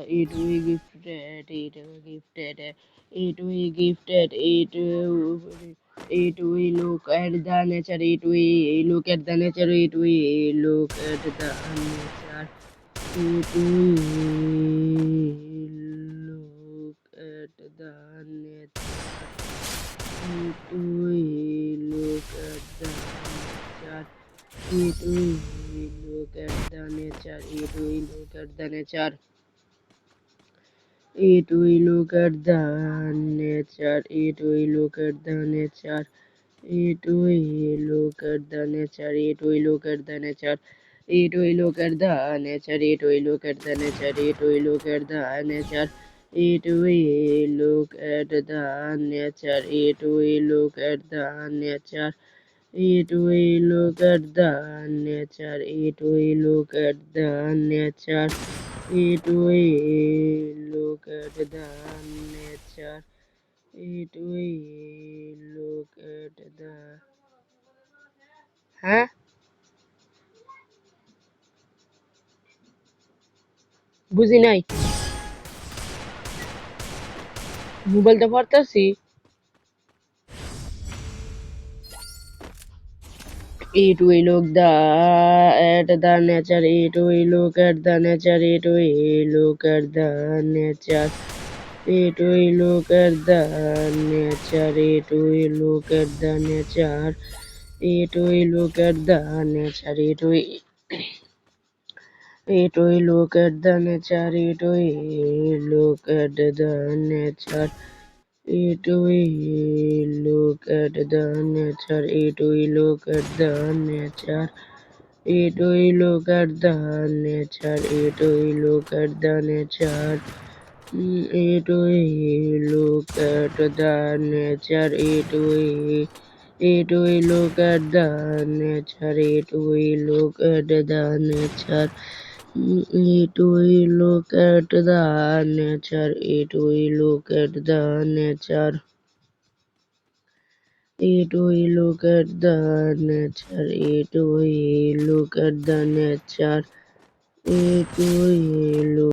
It we gifted, it we gifted, it we gifted, it we look at the nature, it we look at the nature, it we look at the nature, it we look at the nature, it we look at the nature, it we look at the nature, it we look at the nature. It we look at the nature, it we look at the nature, it we look at the nature, it we look at the nature, it we look at the nature, it we look at the nature, it we look at the nature, it we look at the nature, it we look at the nature. It we look at the nature, it we look at the nature, it we look at the nature, it we look at the হ্যাঁ বুঝি নাই মোবাইলটা পড়তাছি It we look the at the nature, it we look at the nature, it we look at the nature. It we look at the nature, it we look at the nature, it we look at the nature, it we look at the nature, it we look at the nature, it we look at the nature, it we look at the nature, it we look at the nature, it we look at the nature. It we look at the nature, it we look at the nature, it we look at the nature, it we look at the nature, it we look at the nature, it we look at the nature, it we look at the nature, it we look